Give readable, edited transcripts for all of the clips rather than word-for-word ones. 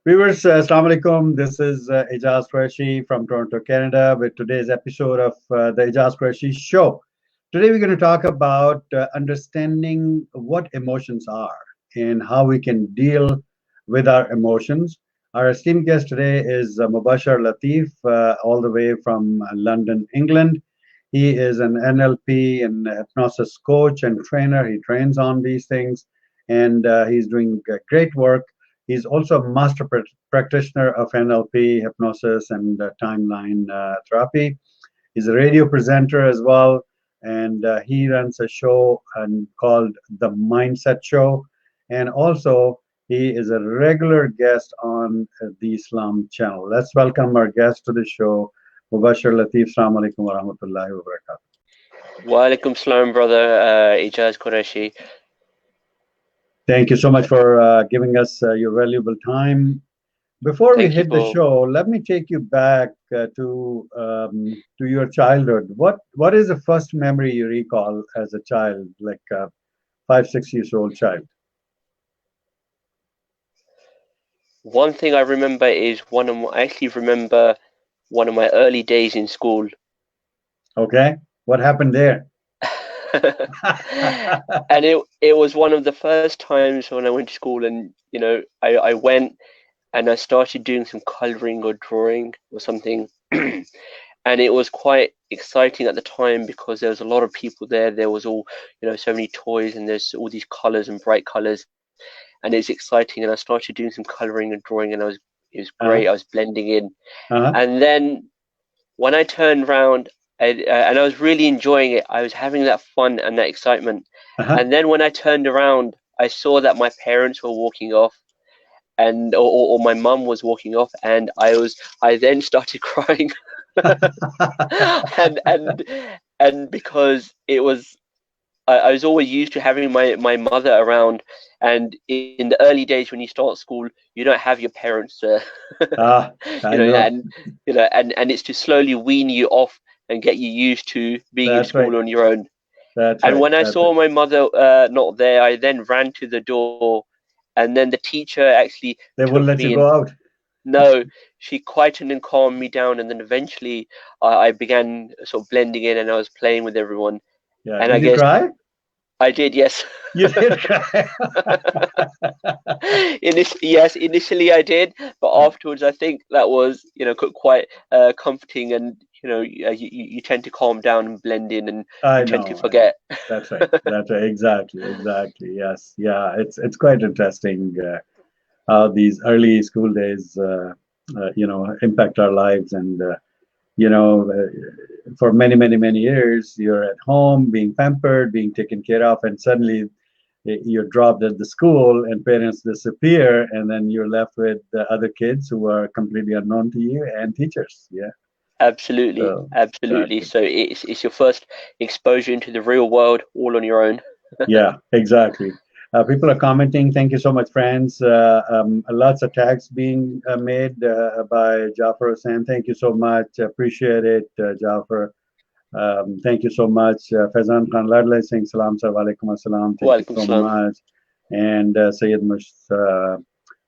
Viewers, Assalamu alaikum. This is Aijaz Qureshi from Toronto, Canada, with today's episode of the Aijaz Qureshi Show. Today, we're going to talk about understanding what emotions are and how we can deal with our emotions. Our esteemed guest today is Mubashar Latif, all the way from London, England. He is an NLP and hypnosis coach and trainer. He trains on these things, and he's doing great work. He's also a master practitioner of NLP, hypnosis, and timeline therapy. He's a radio presenter as well, and he runs a show called The Mindset Show. And also, he is a regular guest on the Islam channel. Let's welcome our guest to the show, Mubashar Latif. Assalamu alaikum wa rahmatullahi wa barakatuh. Wa alaikum salam, brother Aijaz Qureshi. Thank you so much for giving us your valuable time. Before we hit the show, let me take you back to your childhood. What is the first memory you recall as a child, like 5-6 years old child? One thing I remember is I actually remember one of my early days in school. Okay, what happened there? And it was one of the first times when I went to school, and I went and I started doing some coloring or drawing or something. And it was quite exciting at the time because there was a lot of people there. There was all, so many toys, and there's all these colors and bright colors, and it's exciting. And I started doing some coloring and drawing, and it was great. I was blending in. And then when I turned around, and I was really enjoying it. I was having that fun and that excitement. And then when I turned around, I saw that my parents were walking off, and or my mum was walking off, and I then started crying. and because it was, I was always used to having my mother around, and in the early days when you start school, you don't have your parents, and it's to slowly wean you off and get you used to being in school on your own. When I saw my mother not there, I then ran to the door, and then the teacher actually they wouldn't let you go out. No, she quietened and calmed me down, and then eventually I began sort of blending in, and I was playing with everyone. Yeah. And did you cry? I did, yes. You did cry. Yes, initially I did, but afterwards I think that was, quite comforting, and you tend to calm down and blend in, and tend to forget. That's right. That's right. Exactly. Yes. Yeah. It's quite interesting how these early school days, impact our lives, and for many years, you're at home being pampered, being taken care of, and suddenly you're dropped at the school and parents disappear, and then you're left with the other kids who are completely unknown to you and teachers. Yeah. Absolutely. Exactly. So it's your first exposure into the real world all on your own. Yeah, exactly. People are commenting. Thank you so much, friends. Lots of tags being made by Jafar Hussain. Thank you so much. Appreciate it, Jafar. Thank you so much. Faizan Khan Ladlai saying salam, alaikum assalam. Thank you so much. And Sayyid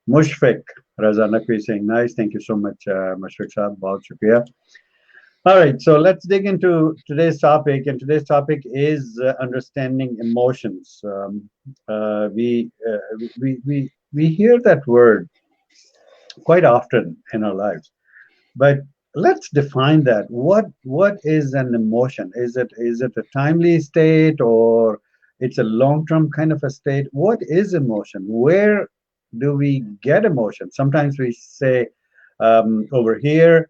Mushfiq Raza Naqvi saying nice. Thank you so much, Mushfiq Saab. Bahut shukriya. All right, so let's dig into today's topic, and today's topic is understanding emotions. We hear that word quite often in our lives, but let's define that. What is an emotion? Is it a timely state, or it's a long-term kind of a state? What is emotion? Where do we get emotion? Sometimes we say over here.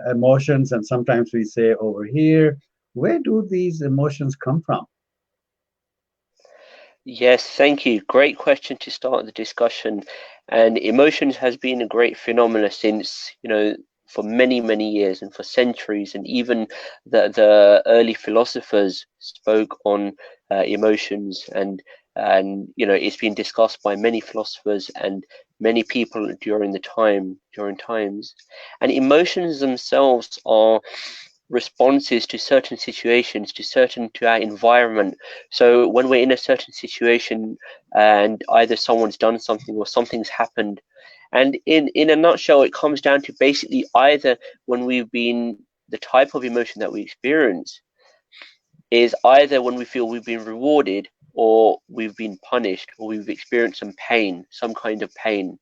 Emotions, and sometimes we say over here. Where do these emotions come from? Yes, thank you. Great question to start the discussion. And emotions has been a great phenomena since, for many years and for centuries, and even the early philosophers spoke on emotions, and it's been discussed by many philosophers and many people during times. And emotions themselves are responses to certain situations, to our environment. So when we're in a certain situation and either someone's done something or something's happened, And in a nutshell, it comes down to basically either when we've been, the type of emotion that we experience is either when we feel we've been rewarded, or we've been punished, or we've experienced some pain, some kind of pain.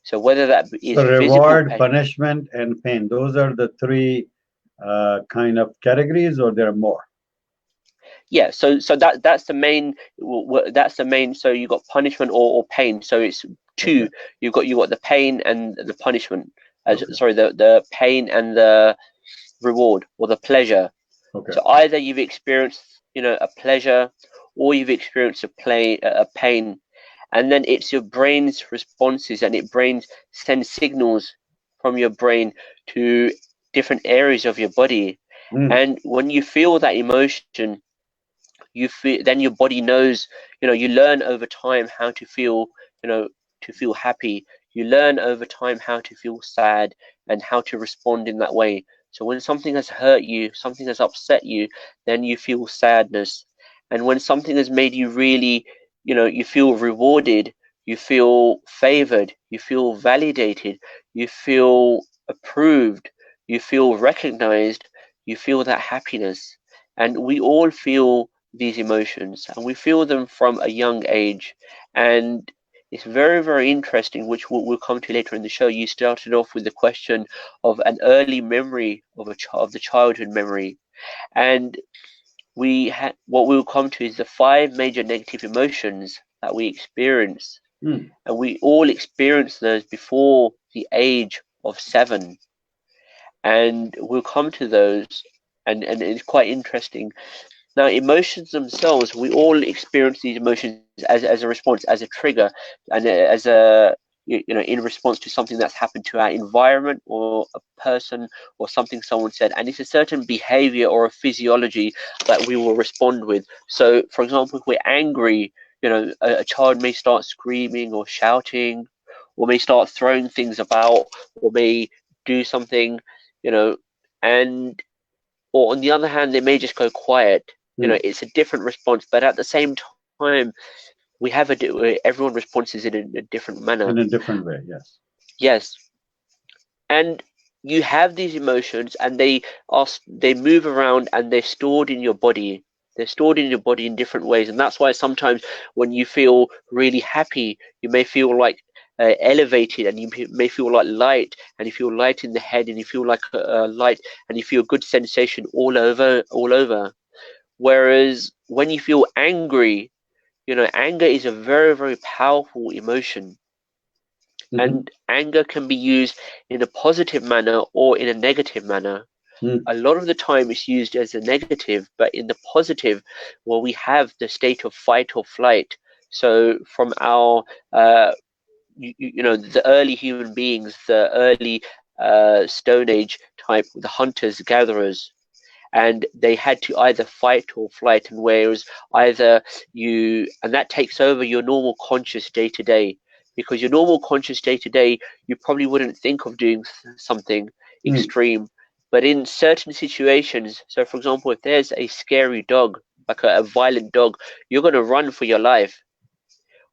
So whether that is So physical reward, pain. punishment, and pain. Those are the three kind of categories, or there are more? Yeah, so that's the main, that's the main. So you got punishment or pain. So it's two. Okay. You got the pain and the punishment. Okay. Sorry, the pain and the reward, or the pleasure. Okay. So either you've experienced, a pleasure, or you've experienced a pain, and then it's your brain's responses, and it brains sends signals from your brain to different areas of your body. Mm. And when you feel that emotion, you feel, then your body knows, you learn over time how to feel, to feel happy. You learn over time how to feel sad, and how to respond in that way. So when something has hurt you, something has upset you, then you feel sadness. And when something has made you really, you feel rewarded, you feel favored, you feel validated, you feel approved, you feel recognized, you feel that happiness. And we all feel these emotions, and we feel them from a young age. And it's very, very interesting, which we'll come to later in the show. You started off with the question of an early memory of of the childhood memory, and what we'll come to is the 5 major negative emotions that we experience, Mm. and we all experience those before the age of 7, and we'll come to those, and it's quite interesting. Now, emotions themselves, we all experience these emotions as a response, as a trigger, and as a, in response to something that's happened to our environment, or a person, or something someone said. And it's a certain behavior or a physiology that we will respond with. So, for example, if we're angry, a child may start screaming or shouting, or may start throwing things about, or may do something, and or on the other hand, they may just go quiet. Mm. It's a different response, but at the same time, everyone responds in a different manner. In a different way, yes. Yes, and you have these emotions, and they move around, and they're stored in your body. They're stored in your body in different ways, and that's why sometimes when you feel really happy, you may feel like elevated, and you may feel like light, and you feel light in the head, and you feel like light, and you feel good sensation all over. Whereas when you feel angry, anger is a very, very powerful emotion, Mm-hmm. and anger can be used in a positive manner or in a negative manner. Mm. A lot of the time it's used as a negative, but in the positive, well, we have the state of fight or flight. So from our, the early human beings, the early Stone Age type, the hunters, gatherers, and they had to either fight or flight. And whereas and that takes over your normal conscious day to day, because your normal conscious day to day, you probably wouldn't think of doing something Mm. extreme. But in certain situations, so for example, if there's a scary dog, like a violent dog, you're going to run for your life.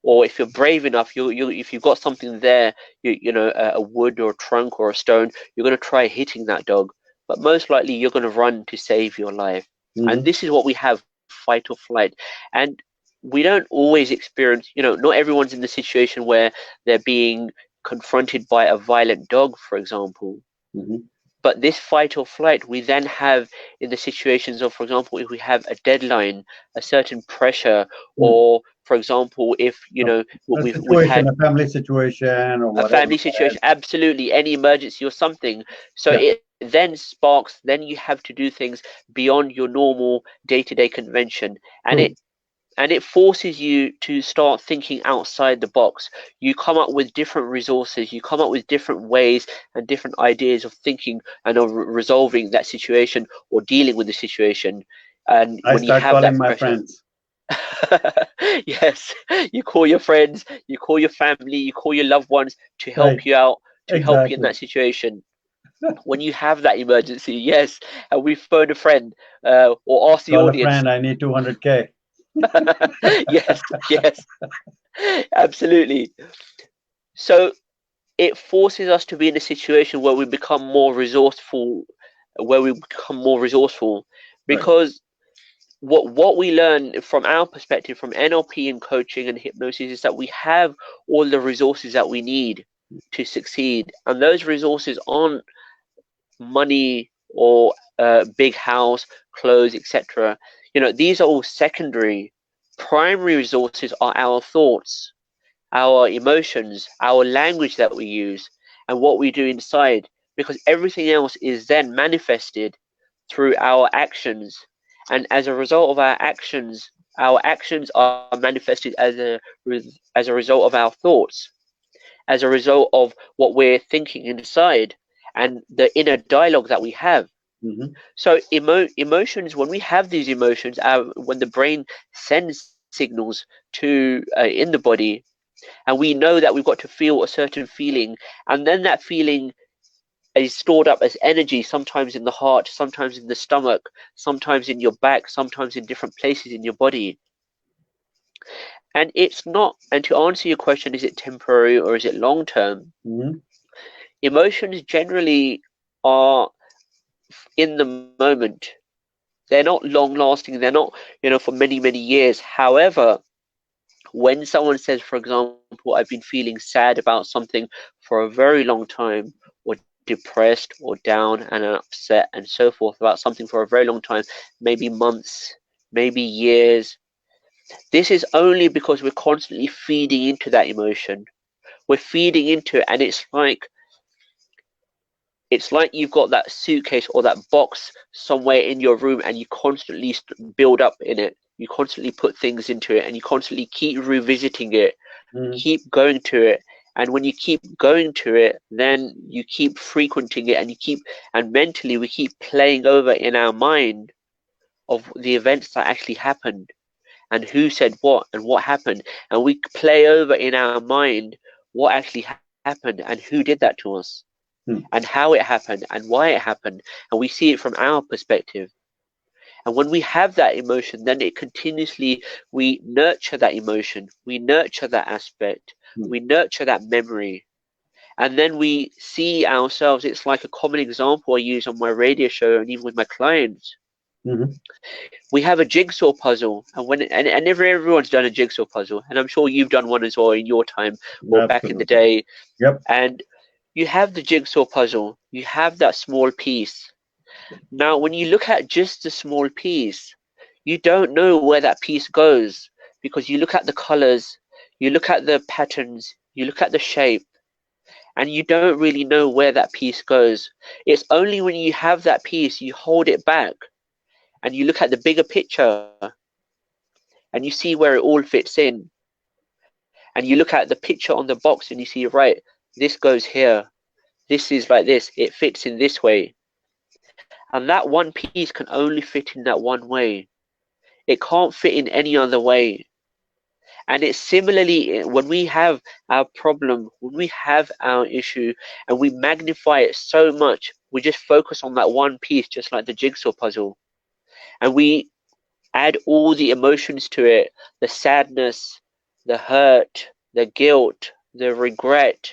Or if you're brave enough, if you've got something there, a wood or a trunk or a stone, you're going to try hitting that dog. But most likely, you're going to run to save your life. And Mm-hmm. this is what we have: fight or flight. And we don't always experience, not everyone's in the situation where they're being confronted by a violent dog, for example. Mm-hmm. But this fight or flight, we then have in the situations of, for example, if we have a deadline, a certain pressure, Mm. or for example, if A we've situation, had a family situation, or a whatever. family situation, absolutely, any emergency or something. So Yeah. it then sparks. Then you have to do things beyond your normal day-to-day convention, and True. it forces you to start thinking outside the box. You come up with different resources, you come up with different ways and different ideas of thinking and of resolving that situation or dealing with the situation. And I when you start have calling that my pressure, friends. yes, you call your friends, you call your family, you call your loved ones to Right. help you out, to help you in Exactly. that situation. When you have that emergency, yes, and we phone a friend, or ask the Call a audience. friend. I need 200K. Yes, yes, absolutely. So it forces us to be in a situation where we become more resourceful, Right. because what we learn from our perspective, from NLP and coaching and hypnosis, is that we have all the resources that we need to succeed, and those resources aren't money or big house, clothes, etc. These are all secondary. Primary resources are our thoughts, our emotions, our language that we use, and what we do inside, because everything else is then manifested through our actions. And as a result of our actions are manifested as a result of our thoughts, as a result of what we're thinking inside, and the inner dialogue that we have. Mm-hmm. So emotions, when we have these emotions, when the brain sends signals to in the body, and we know that we've got to feel a certain feeling, and then that feeling is stored up as energy, sometimes in the heart, sometimes in the stomach, sometimes in your back, sometimes in different places in your body. And it's not, and to answer your question, is it temporary or is it long term? Mm-hmm. Emotions generally are in the moment. They're not long lasting. They're not, for many, many years. However, when someone says, for example, I've been feeling sad about something for a very long time, or depressed or down and upset and so forth about something for a very long time, maybe months, maybe years, this is only because we're constantly feeding into that emotion. We're feeding into it, and it's like you've got that suitcase or that box somewhere in your room, and you constantly build up in it. You constantly put things into it, and you constantly keep revisiting it, Mm-hmm. keep going to it. And when you keep going to it, then you keep frequenting it, and mentally we keep playing over in our mind of the events that actually happened, and who said what and what happened. And we play over in our mind what actually happened and who did that to us, Mm-hmm. and how it happened and why it happened. And we see it from our perspective. And when we have that emotion, then it continuously, we nurture that emotion, we nurture that aspect, we nurture that memory. And then we see ourselves, it's like a common example I use on my radio show and even with my clients. Mm-hmm. We have a jigsaw puzzle, and everyone's done a jigsaw puzzle, and I'm sure you've done one as well in your time or back in the Absolutely. day. Yep. And you have the jigsaw puzzle, you have that small piece. Now, when you look at just the small piece, you don't know where that piece goes, because you look at the colors, you look at the patterns, you look at the shape, and you don't really know where that piece goes. It's only when you have that piece, you hold it back, and you look at the bigger picture, and you see where it all fits in. And you look at the picture on the box, and you see, right, this goes here. This is like this. It fits in this way. And that one piece can only fit in that one way. It can't fit in any other way. And it's similarly when we have our problem, when we have our issue, and we magnify it so much, we just focus on that one piece, just like the jigsaw puzzle. And we add all the emotions to it, the sadness, the hurt, the guilt, the regret.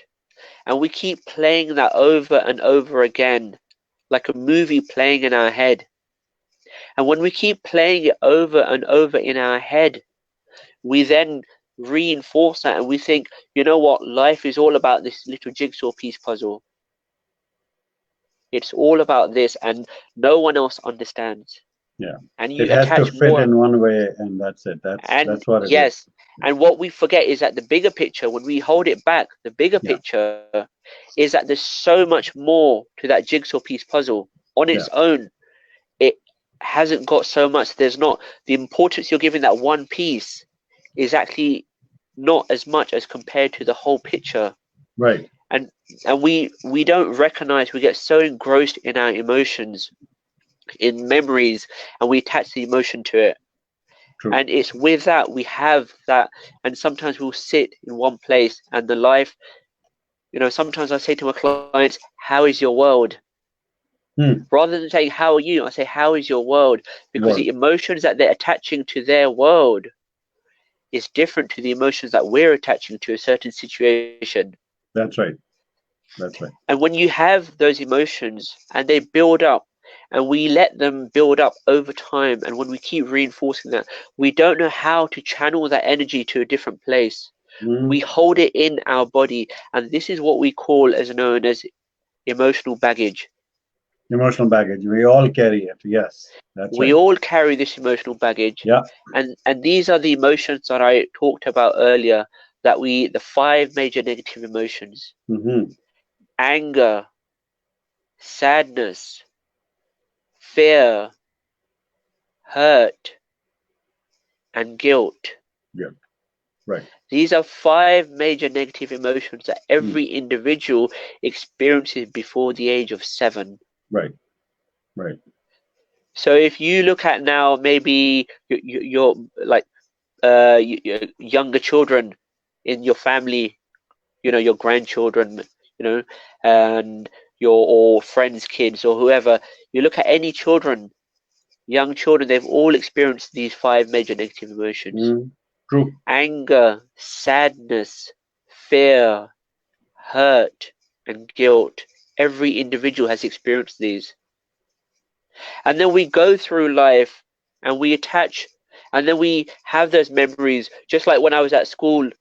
And we keep playing that over and over again, like a movie playing in our head. And when we keep playing it over and over in our head, we then reinforce that, and we think, you know what, life is all about this little jigsaw piece puzzle. It's all about this, and no one else understands. Yeah. And It you has to attach fit more. in one way, and that's it. And That's what it is. yes, and what we forget is that the bigger picture, when we hold it back, the bigger Yeah. picture is that there's so much more to that jigsaw piece puzzle. On Yeah. its own, it hasn't got so much. There's not the importance you're giving that one piece is actually not as much as compared to the whole picture. Right. And we don't recognize, we get so engrossed in our emotions, in memories, and we attach the emotion to it. True. And it's with that we have that, and sometimes we'll sit in one place, and the life, sometimes I say to my clients, how is your world? Hmm. Rather than saying how are you, I say how is your world, because World. the emotions that they're attaching to their world is different to the emotions that we're attaching to a certain situation. That's right. That's right. And when you have those emotions and they build up, and we let them build up over time, and when we keep reinforcing that, we don't know how to channel that energy to a different place. We hold it in our body, and this is what we call as known as emotional baggage. Emotional baggage. We all carry it. Yes, that's We right. all carry this emotional baggage, Yeah. and these are the emotions that I talked about earlier, the 5 major negative emotions: Mm-hmm. anger, sadness, fear, hurt, and guilt. Yeah. Right. These are 5 major negative emotions that Mm. every individual experiences before the age of 7. Right. Right. So if you look at now, maybe you're like younger children in your family, your grandchildren, and your or friends' kids or whoever, you look at any children, young children, they've all experienced these 5 major negative emotions: Mm. True. anger, sadness, fear, hurt, and guilt. Every individual has experienced these. And then we go through life and we attach, and then we have those memories, just like when I was at school,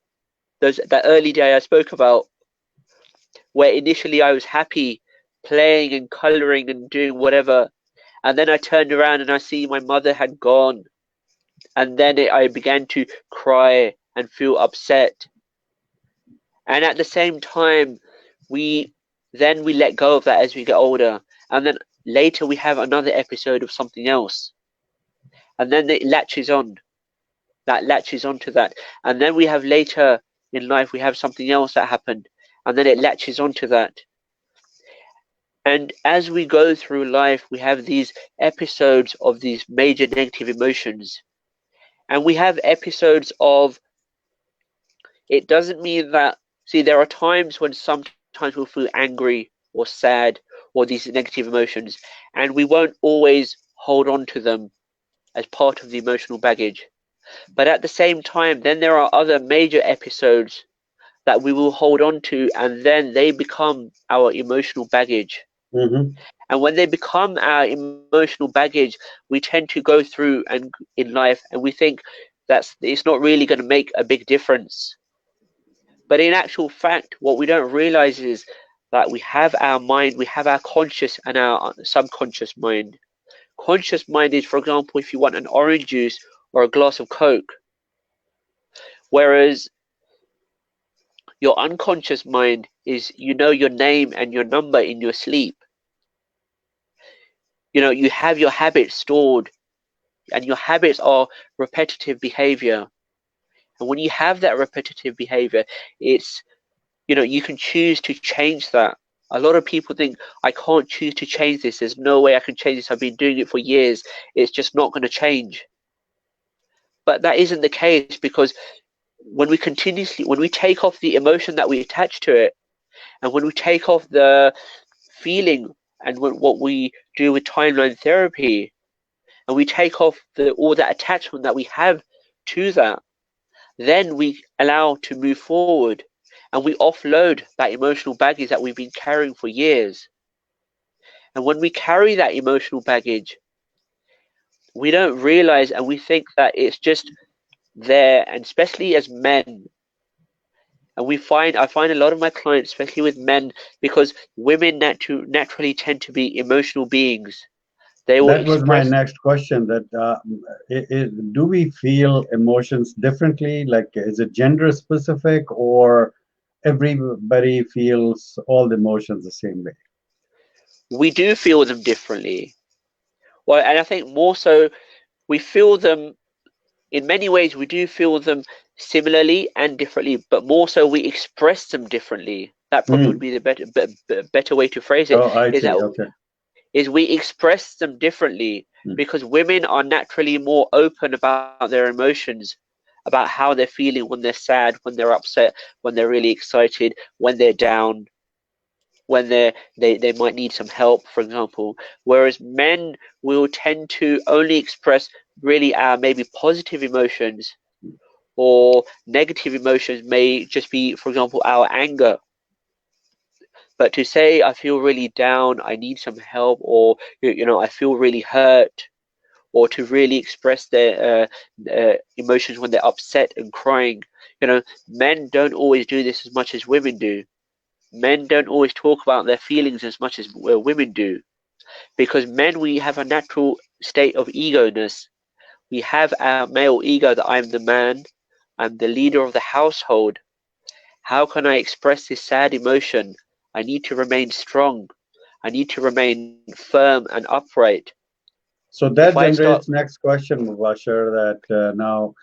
that early day I spoke about, where initially I was happy playing and coloring and doing whatever, and then I turned around and I see my mother had gone, and then I began to cry and feel upset. And at the same time, we we let go of that as we get older, and then later we have another episode of something else, and then it latches on. That latches onto that, and then we have later in life we have something else that happened, and then it latches onto that. And as we go through life, we have these episodes of these major negative emotions, and we have episodes of, it doesn't mean that, see, there are times when sometimes we'll feel angry or sad or these negative emotions, and we won't always hold on to them as part of the emotional baggage. But at the same time, then there are other major episodes that we will hold on to, and then they become our emotional baggage. Mm-hmm. And when they become our emotional baggage, we tend to go through and in life, and we think that's it's not really going to make a big difference. But in actual fact, what we don't realize is that we have our mind, we have our conscious and our subconscious mind. Conscious mind is, for example, if you want an orange juice or a glass of Coke, whereas your unconscious mind is, your name and your number in your sleep. You have your habits stored, and your habits are repetitive behavior. And when you have that repetitive behavior, it's, you can choose to change that. A lot of people think, I can't choose to change this. There's no way I can change this. I've been doing it for years. It's just not going to change. But that isn't the case, because when we take off the emotion that we attach to it, and when we take off the feeling, and what we do with timeline therapy, and we take off all that attachment that we have to that, then we allow to move forward, and we offload that emotional baggage that we've been carrying for years. And when we carry that emotional baggage, we don't realize, and we think that it's just there, and especially as men. And I find a lot of my clients, especially with men, because women naturally tend to be emotional beings. They will That was my express. next question. That do we feel emotions differently? Like, is it gender specific, or everybody feels all the emotions the same way? We do feel them differently. Well, and I think more so, we feel them in many ways. We do feel them similarly and differently, but more so we express them differently. That probably would Hmm. be the better way to phrase it. Oh, I Is see. that Okay. we express them differently, Hmm. because women are naturally more open about their emotions, about how they're feeling when they're sad, when they're upset, when they're really excited, when they're down, when they might need some help, for example. Whereas men will tend to only express really our maybe positive emotions, or negative emotions may just be, for example, our anger. But to say I feel really down, I need some help, or I feel really hurt, or to really express their emotions when they're upset and crying. Men don't always do this as much as women do. Men don't always talk about their feelings as much as women do, because men, we have a natural state of ego-ness. We have our male ego that I'm the man, I'm the leader of the household. How can I express this sad emotion? I need to remain strong. I need to remain firm and upright. So If that I start, generates next question, Mubashir, that now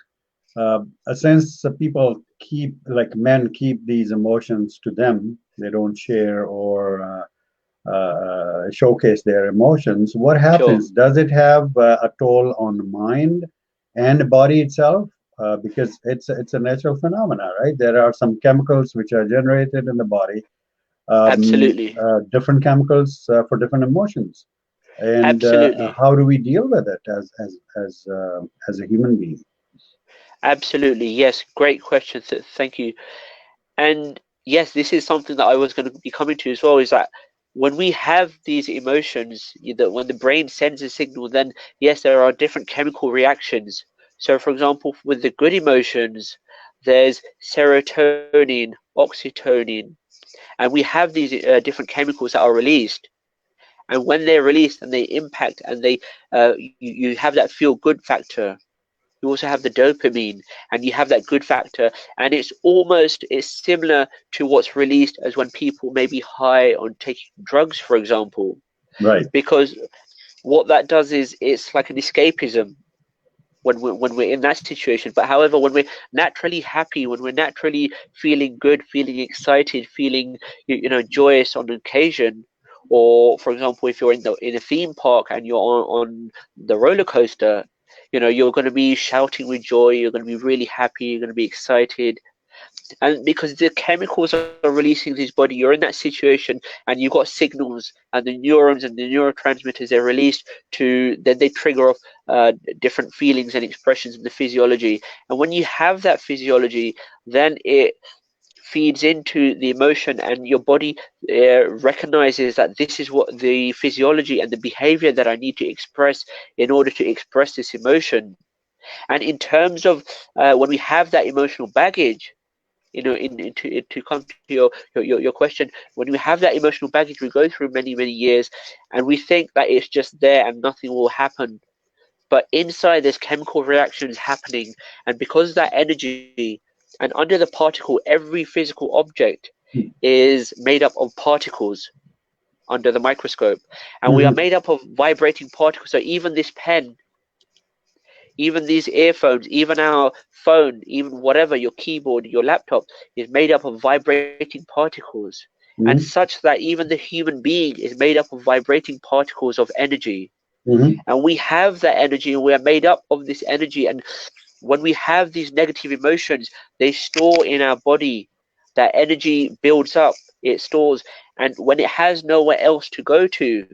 since people keep, like men keep these emotions to them, they don't share or showcase their emotions. What sure, happens? Does it have a toll on the mind and the body itself? Because it's a natural phenomena, right? There are some chemicals which are generated in the body, absolutely, different chemicals for different emotions. And absolutely, how do we deal with it as a human being? absolutely. Yes, great question. Thank you. And yes, this is something that I was going to be coming to as well, is that when we have these emotions, that when the brain sends a signal, then yes, there are different chemical reactions. So, for example, with the good emotions, there's serotonin, oxytocin, and we have these different chemicals that are released. And when they're released and they impact and you have that feel good factor. You also have the dopamine, and you have that good factor, and it's similar to what's released as when people may be high on taking drugs, for example, Right. because what that does is it's like an escapism when we're in that situation. But however, when we're naturally happy, when we're naturally feeling good, feeling excited, feeling joyous on occasion, or for example, if you're in a theme park and you're on the roller coaster, you're going to be shouting with joy, you're going to be really happy, you're going to be excited, and because the chemicals are releasing to his body, you're in that situation and you've got signals, and the neurons and the neurotransmitters are released to then they trigger off different feelings and expressions in the physiology. And when you have that physiology, then it feeds into the emotion, and your body recognizes that this is what the physiology and the behavior that I need to express in order to express this emotion. And in terms of when we have that emotional baggage, to come to your question, when we have that emotional baggage, we go through many years, and we think that it's just there and nothing will happen. But inside, there's chemical reactions happening, and because of that energy, and under the particle, every physical object is made up of particles under the microscope, and we are Hmm. made up of vibrating particles. So even this pen, even these earphones, even our phone, even whatever, your keyboard, your laptop, is made up of vibrating particles. And Hmm. such that even the human being is made up of vibrating particles of energy. Hmm. And we have that energy, and we are made up of this energy. And when we have these negative emotions, they store in our body. That energy builds up, it stores. And when it has nowhere else to go to,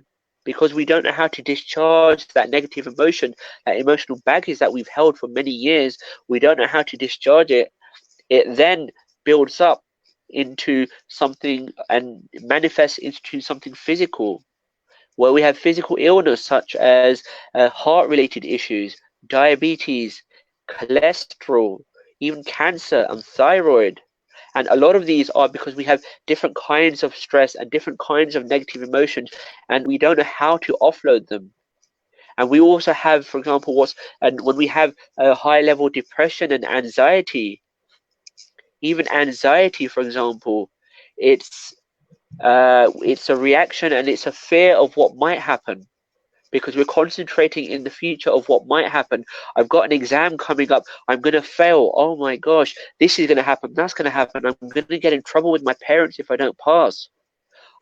because we don't know how to discharge that negative emotion, that emotional baggage that we've held for many years, we don't know how to discharge it. It then builds up into something and manifests into something physical, where we have physical illness such as heart related issues, diabetes, cholesterol, even cancer and thyroid. And a lot of these are because we have different kinds of stress and different kinds of negative emotions, and we don't know how to offload them. And we also have, for example, and when we have a high level depression and anxiety, even anxiety, for example, it's it's a reaction and it's a fear of what might happen, because we're concentrating in the future of what might happen. I've got an exam coming up. I'm going to fail. Oh my gosh, this is going to happen. That's going to happen. I'm going to get in trouble with my parents if I don't pass.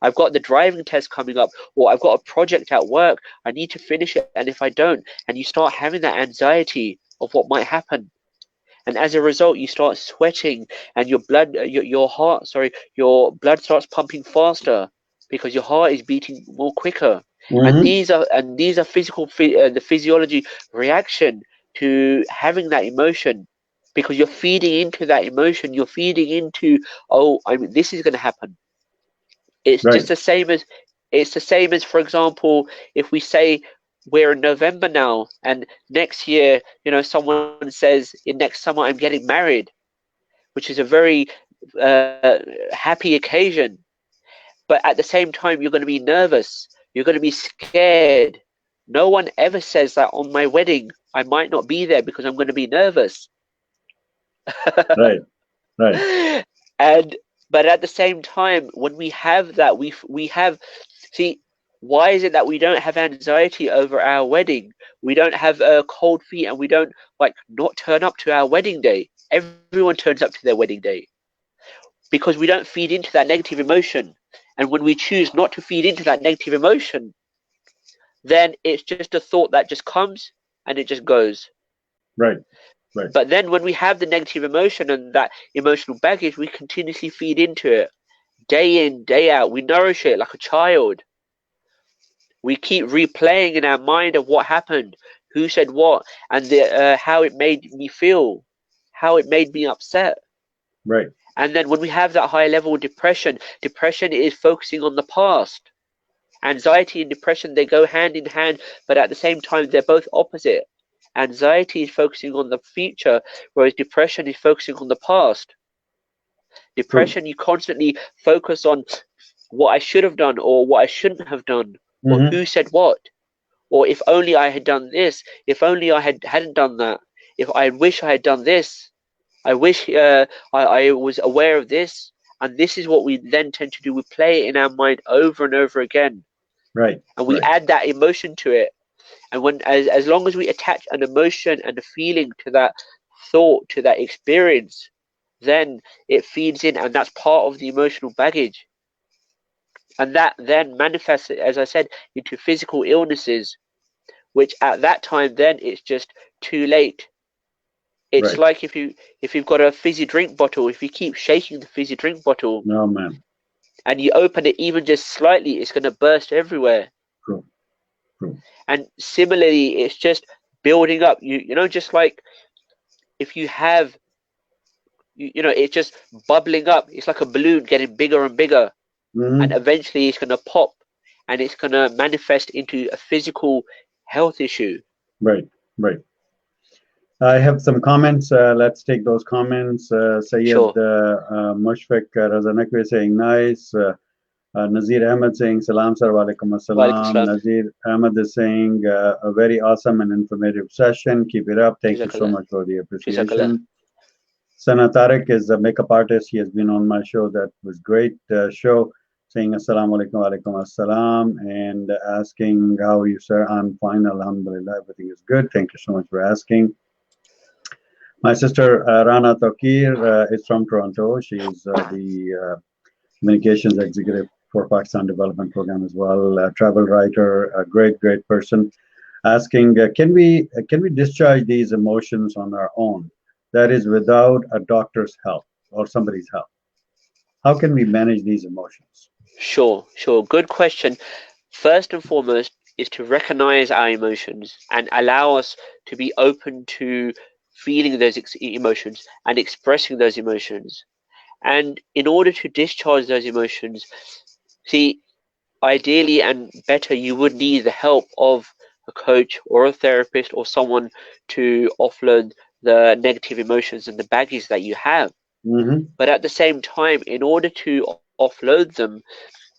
I've got the driving test coming up, or I've got a project at work. I need to finish it. And if I don't, and you start having that anxiety of what might happen. And as a result, you start sweating, and your heart, sorry, your blood starts pumping faster because your heart is beating more quicker. And Hmm. these are the physiology reaction to having that emotion, because you're feeding into that emotion. You're feeding into, oh, I mean, this is going to happen. It's Right. just the same as for example, if we say we're in November now and next year, someone says in next summer I'm getting married, which is a very happy occasion, but at the same time you're going to be nervous, you're going to be scared. No one ever says that on my wedding I might not be there because I'm going to be nervous. Right. Right. And but at the same time, when we have that, we have, see, why is it that we don't have anxiety over our wedding? We don't have cold feet, and we don't like not turn up to our wedding day. Everyone turns up to their wedding day because we don't feed into that negative emotion. And when we choose not to feed into that negative emotion, then it's just a thought that just comes and it just goes. Right. Right. But then when we have the negative emotion and that emotional baggage, we continuously feed into it day in, day out. We nourish it like a child. We keep replaying in our mind of what happened, who said what, and how it made me feel, how it made me upset. Right. And then when we have that high level of depression, depression is focusing on the past. Anxiety and depression, they go hand in hand, but at the same time, they're both opposite. Anxiety is focusing on the future, whereas depression is focusing on the past. True. Depression, you constantly focus on what I should have done or what I shouldn't have done, or Mm-hmm. who said what, or if only I had done this, if only I hadn't done that, if I wish I had done this, I wish I was aware of this. And this is what we then tend to do. We play it in our mind over and over again, Right. and we Right. add that emotion to it. And when as long as we attach an emotion and a feeling to that thought, to that experience, then it feeds in, and that's part of the emotional baggage. And that then manifests, as I said, into physical illnesses, which at that time then it's just too late. It's Right. like if you've got a fizzy drink bottle, if you keep shaking the fizzy drink bottle No, man. and you open it even just slightly, it's going to burst everywhere. True. True. And similarly, it's just building up. Just like if you have, it's just bubbling up. It's like a balloon getting bigger and bigger, and Mm-hmm. eventually it's going to pop, and it's going to manifest into a physical health issue. Right. Right. I have some comments. Let's take those comments. Sayyid Sure. Mushfiq Razanakwi saying nice. Nazir Ahmed saying salam sir, walaikum Walaikum assalam. salam. Nazir Ahmed is saying a very awesome and informative session. Keep it up. Thank you so Jazakallah. much for the Jazakallah. appreciation. Sana Tariq is a makeup artist. He has been on my show. That was great show. Saying assalamu alaikum, walaikum assalam, and asking how are you, sir? I'm fine, alhamdulillah. Everything is good. Thank you so much for asking. My sister Rana Tokir is from Toronto. She is the communications executive for Pakistan Development Program as well. A travel writer, a great person. Asking, can we discharge these emotions on our own? That is without a doctor's help or somebody's help. How can we manage these emotions? Sure. Good question. First and foremost is to recognize our emotions and allow us to be open to feeling those emotions and expressing those emotions. And in order to discharge those emotions, see, ideally and better, you would need the help of a coach or a therapist or someone to offload the negative emotions and the baggage that you have. Mm-hmm. But at the same time, in order to offload them,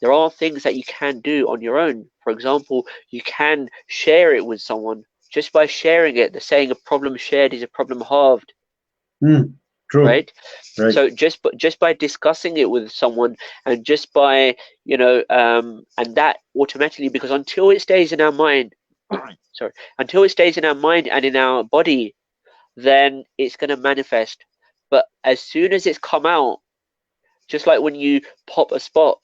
there are things that you can do on your own. For example, you can share it with someone. Just by sharing it, the saying a problem shared is a problem halved, True. right? Right. So just by discussing it with someone, and just by and that automatically, because until it stays in our mind, sorry, until it stays in our mind and in our body, then it's going to manifest. But as soon as it's come out, just like when you pop a spot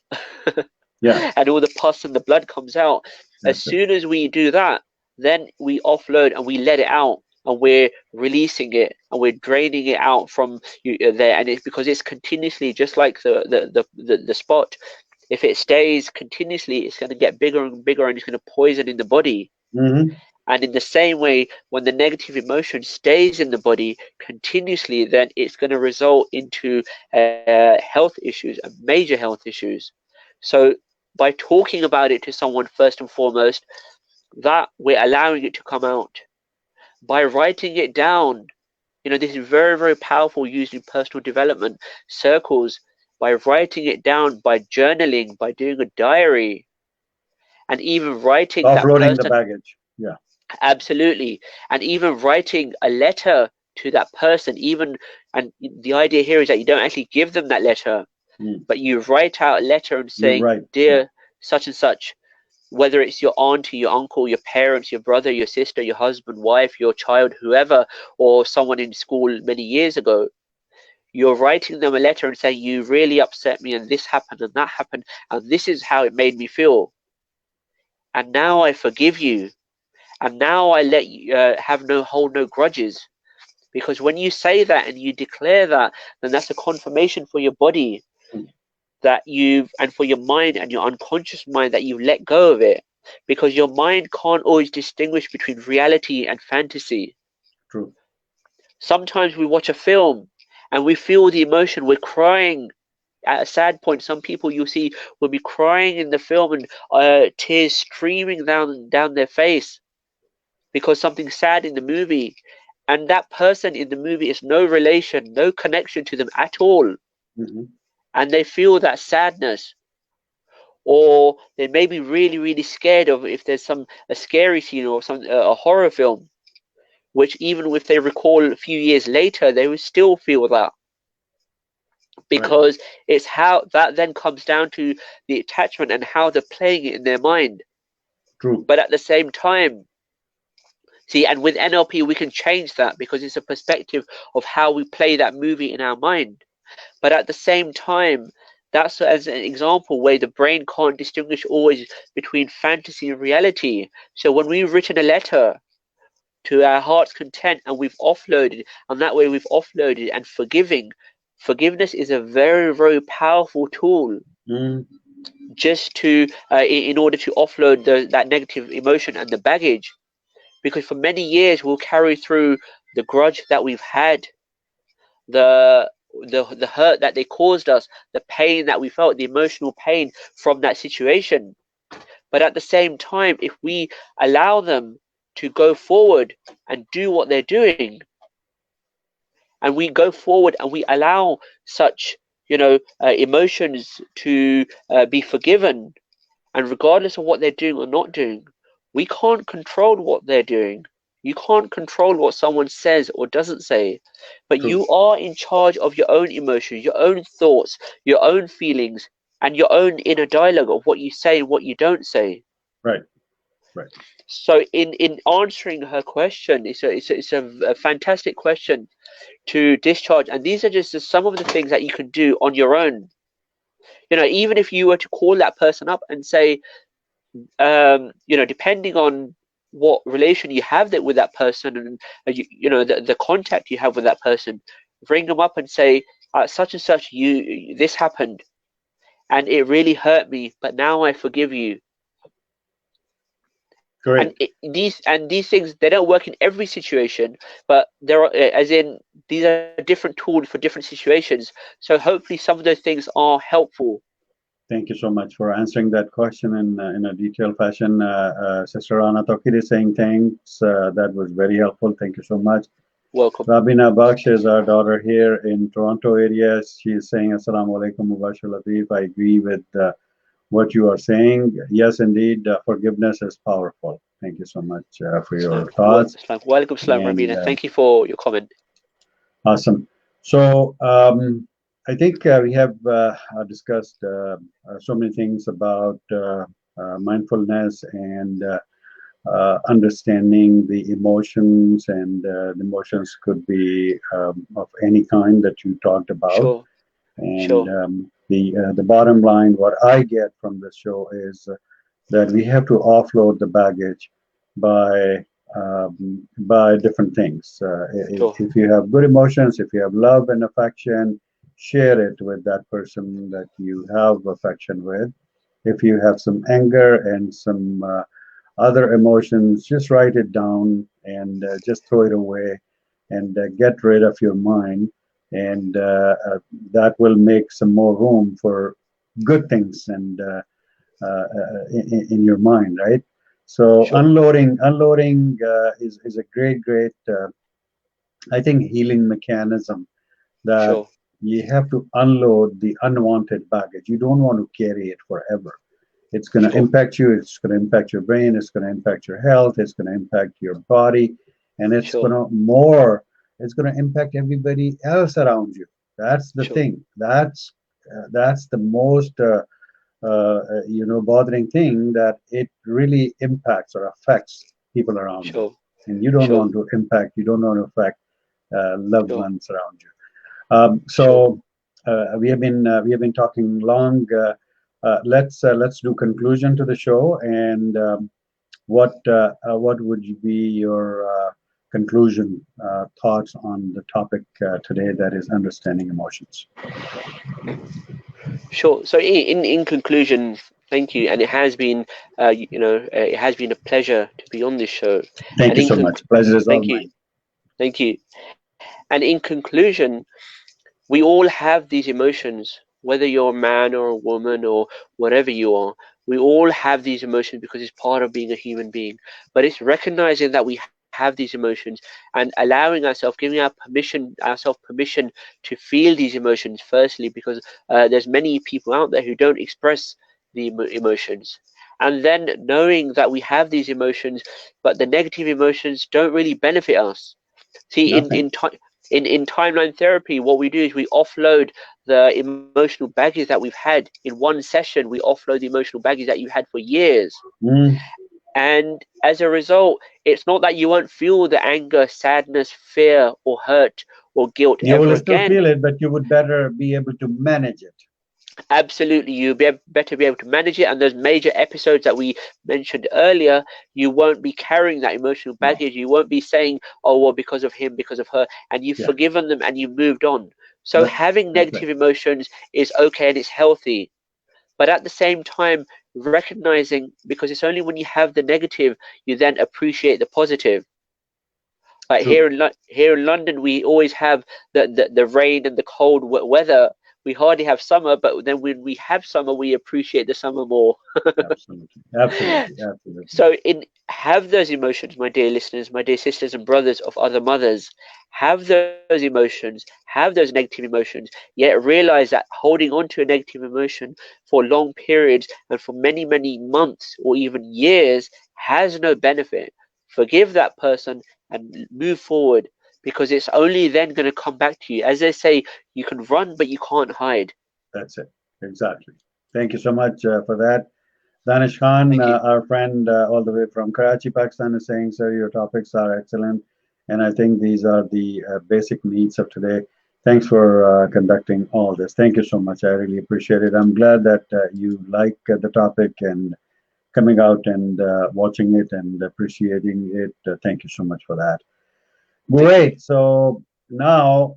Yeah. and all the pus and the blood comes out, as That's it. soon as we do that, then we offload and we let it out, and we're releasing it and we're draining it out from there. And it's because it's continuously, just like the spot, if it stays continuously, it's going to get bigger and bigger, and it's going to poison in the body. Mm-hmm. And in the same way, when the negative emotion stays in the body continuously, then it's going to result into health issues, major health issues. So by talking about it to someone first and foremost, that we're allowing it to come out. By writing it down, this is very, very powerful used in personal development circles. By writing it down, by journaling, by doing a diary, and even writing that Offloading the person. baggage. Yeah. Absolutely. And even writing a letter to that person, and the idea here is that you don't actually give them that letter, but you write out a letter and saying, dear such and such, whether it's your auntie, your uncle, your parents, your brother, your sister, your husband, wife, your child, whoever, or someone in school many years ago, you're writing them a letter and saying, you really upset me, and this happened and that happened, and this is how it made me feel. And now I forgive you. And now I let you hold no grudges. Because when you say that and you declare that, then that's a confirmation for your body that and for your mind and your unconscious mind that you let go of it. Because your mind can't always distinguish between reality and fantasy. True. Sometimes we watch a film and we feel the emotion. We're crying at a sad point. Some people you'll see will be crying in the film and tears streaming down their face because something sad in the movie, and that person in the movie is no relation, no connection to them at all, and they feel that sadness. Or they may be really, really scared of if there's a scary scene or a horror film, which even if they recall a few years later, they will still feel that. Because it's how that then comes down to the attachment and how they're playing it in their mind. True. But at the same time, see, and with NLP, we can change that because it's a perspective of how we play that movie in our mind. But at the same time, that's as an example where the brain can't distinguish always between fantasy and reality. So when we've written a letter to our heart's content and we've offloaded, and that way we've offloaded and forgiveness is a very, very powerful tool. Just to in order to offload that negative emotion and the baggage. Because for many years we'll carry through the grudge that we've had, the hurt that they caused us, the pain that we felt, the emotional pain from that situation. But at the same time, if we allow them to go forward and do what they're doing, and we go forward and we allow such emotions to be forgiven, and regardless of what they're doing or not doing, we can't control what they're doing. You can't control what someone says or doesn't say, but you are in charge of your own emotions, your own thoughts, your own feelings, and your own inner dialogue of what you say and what you don't say. Right. So in answering her question, it's a fantastic question to discharge, and these are just some of the things that you can do on your own. Even if you were to call that person up and say, depending on what relation you have with that person and the contact you have with that person, ring them up and say, such and such, this happened and it really hurt me, but now I forgive you. Correct. And these things, they don't work in every situation, but there are, these are different tools for different situations. So hopefully some of those things are helpful. Thank you so much for answering that question in a detailed fashion. Sister Anna Tokir is saying thanks. That was very helpful. Thank you so much. Welcome. Rabina Baksh is our daughter here in Toronto area. She is saying, Assalamu alaikum, Mubashar Latif. I agree with what you are saying. Yes, indeed, forgiveness is powerful. Thank you so much for your thoughts. Welcome, Salam, Rabina. Thank you for your comment. Awesome. So I think we have discussed so many things about mindfulness and understanding the emotions, and the emotions could be of any kind that you talked about. Sure. And the bottom line, what I get from this show is that we have to offload the baggage by different things. If you have good emotions, if you have love and affection, share it with that person that you have affection with. If you have some anger and some other emotions, just write it down and just throw it away and get rid of your mind. And that will make some more room for good things and in your mind, right? So Sure. unloading is a great I think healing mechanism that Sure. you have to unload the unwanted baggage. You don't want to carry it forever. It's going to Sure. impact you. It's going to impact your brain. It's going to impact your health. It's going to impact your body, and Sure. It's going to impact everybody else around you. That's the Sure. thing. That's the most bothering thing, that it really impacts or affects people around you, Sure. and you don't Sure. want to impact. You don't want to affect loved Sure. ones around you. Sure. So we have been talking long. Let's do conclusion to the show. And what would be your conclusion thoughts on the topic today, that is understanding emotions? Sure. So in conclusion, thank you, and it has been, it has been a pleasure to be on this show. Thank And you so much. Pleasure is all thank you, mine. thank you. And in conclusion, we all have these emotions, whether you're a man or a woman or whatever you are. We all have these emotions because it's part of being a human being. But it's recognizing that we have these emotions and allowing ourselves, giving ourselves permission to feel these emotions. Firstly, because there's many people out there who don't express the emotions. And then knowing that we have these emotions, but the negative emotions don't really benefit us. See, Nothing. in timeline therapy, what we do is we offload the emotional baggage that we've had in one session. We offload the emotional baggage that you had for years, Mm. and as a result, it's not that you won't feel the anger, sadness, fear, or hurt or guilt You ever will still again. feel it, but you would better be able to manage it. Absolutely, you'll better be able to manage it. And those major episodes that we mentioned earlier, you won't be carrying that emotional No. baggage. You won't be saying, "Oh, well, because of him, because of her," and you've Yeah. forgiven them and you've moved on. So That, having that's right. negative emotions is okay and it's healthy, but at the same time, recognizing, because it's only when you have the negative you then appreciate the positive. Like True. here in London, we always have the rain and the cold weather. We hardly have summer, but then when we have summer, we appreciate the summer more. Absolutely. Absolutely. Absolutely. So in have those emotions, my dear listeners, my dear sisters and brothers of other mothers, have those emotions, have those negative emotions, yet realize that holding on to a negative emotion for long periods and for many, many months or even years has no benefit. Forgive that person and move forward, because it's only then going to come back to you. As they say, you can run, but you can't hide. That's it. Exactly. Thank you so much for that. Danish Khan, Thank you. our friend all the way from Karachi, Pakistan, is saying, "Sir, your topics are excellent." And I think these are the basic needs of today. Thanks for conducting all this. Thank you so much. I really appreciate it. I'm glad that you like the topic and coming out and watching it and appreciating it. Thank you so much for that. Thank you. Great. So now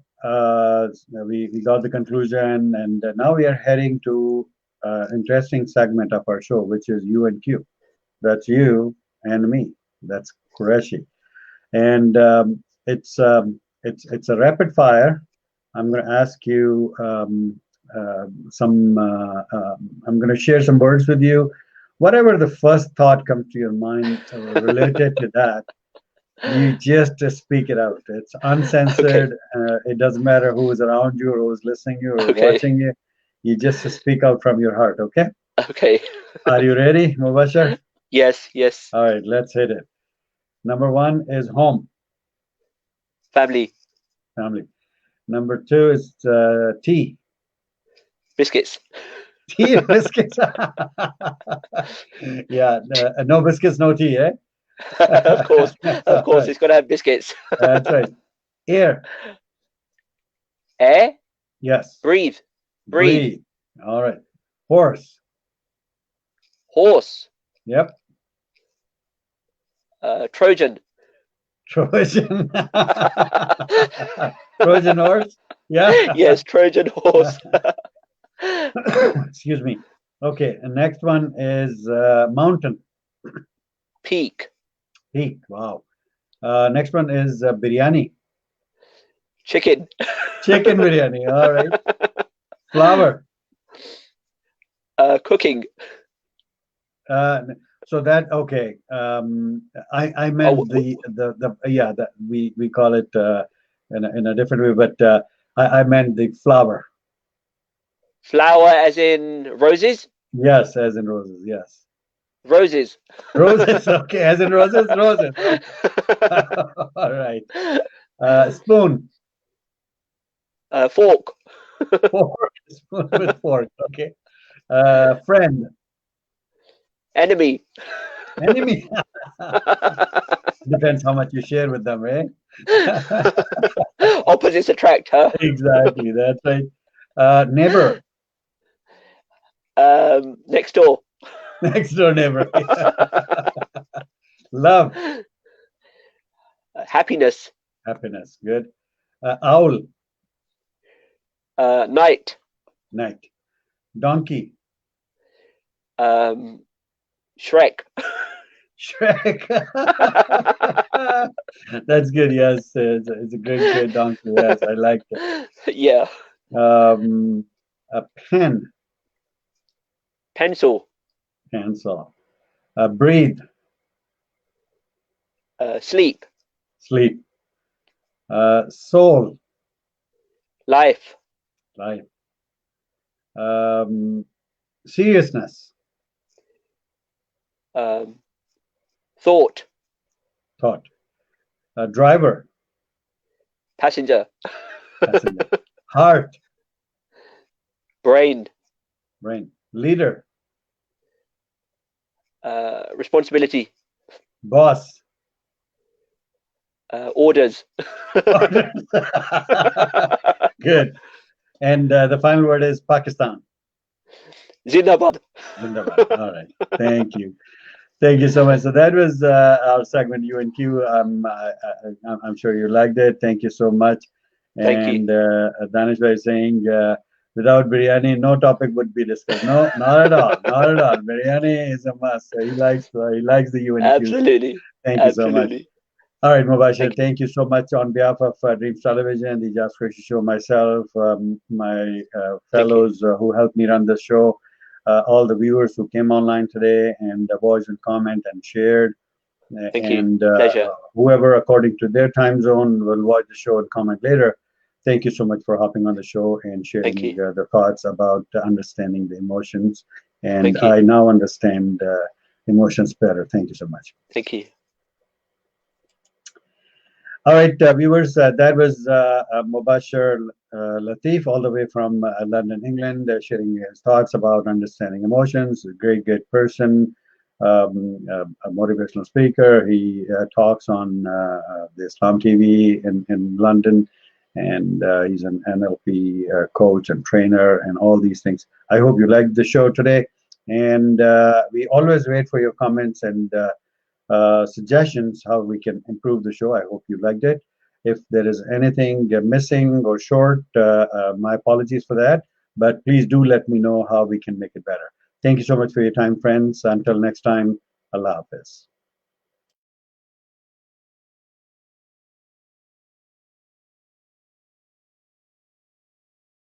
we got the conclusion, and now we are heading to interesting segment of our show, which is you and Q. That's you and me. That's Qureshi, and it's a rapid fire. I'm going to ask you some. I'm going to share some words with you. Whatever the first thought comes to your mind related to that, you just speak it out. It's Okay. uncensored. It doesn't matter who is around you or who's listening you or Okay. watching you. You just speak out from your heart. Okay? Okay. Are you ready, Mubashar? Yes. Yes. All right, let's hit it. Number one is home, Family. family. Number two is tea. Biscuits. Tea and biscuits. Yeah, no biscuits, no tea, eh? Of course. Of All course. right, It's got to have biscuits. that's right. Air, Air. yes. Breathe. Breathe. Breathe. All right. Horse, Horse. yep. Trojan. Trojan. Trojan horse, yeah. Yes. Trojan horse. Excuse me. Okay, and next one is mountain, Peak. peak. Wow. Next one is biryani, Chicken. chicken biryani. All right. Flower, Cooking. So that okay. I Oh, meant the yeah that we call it in a different way, but I meant the flower. flower as in roses? Yes, as in roses. Yes, Roses. roses. Okay, as in roses, roses. Okay, all right. Spoon, Fork. fork, spoon with fork. Okay. Friend, Enemy. enemy. Depends how much you share with them, right? Opposites attract, huh? Exactly. That's right. Neighbor, Next door. next door neighbor. Love, Happiness. happiness. Good. Owl, Night. night. Donkey, Shrek. Shrek. That's good. Yes, it's a great, great donkey. Yes, I like it. Yeah. A pen, Pencil. pencil. Breathe, Sleep. sleep. Soul, Life. life. Um, seriousness, Um, thought. thought. Driver, Passenger. passenger. Heart, Brain. brain. Leader, Responsibility. boss. Orders. Good. And the final word is Pakistan. Zindabad. Zindabad. All right. Thank you. Thank you so much. So that was our segment U and Q. I'm sure you liked it. Thank you so much. Thank you. And Danish Bhai is saying, without biryani, no topic would be discussed. No, not at all. Not at all. Biryani is a must. He likes the U and Q. Absolutely. Thank you so much. Absolutely. All right, Mubashir, Thank you. thank you so much on behalf of Dreams Television, the Aijaz Qureshi Show, myself, my Thank you. fellows who helped me run the show, all the viewers who came online today and voiced and comment and shared, Thank you. and Pleasure. whoever, according to their time zone, will watch the show and comment later. Thank you so much for hopping on the show and Thank sharing you. the thoughts about understanding the emotions. And Thank you. I now understand emotions better. Thank you so much. Thank you. All right, viewers, that was Mubashar Latif, all the way from London, England, sharing his thoughts about understanding emotions. A great, great person, a motivational speaker. He talks on the Islam TV in London, and he's an NLP coach and trainer and all these things. I hope you liked the show today, and we always wait for your comments and suggestions how we can improve the show. I hope you liked it. If there is anything missing or short, my apologies for that. But please do let me know how we can make it better. Thank you so much for your time, friends. Until next time, Allah Hafiz.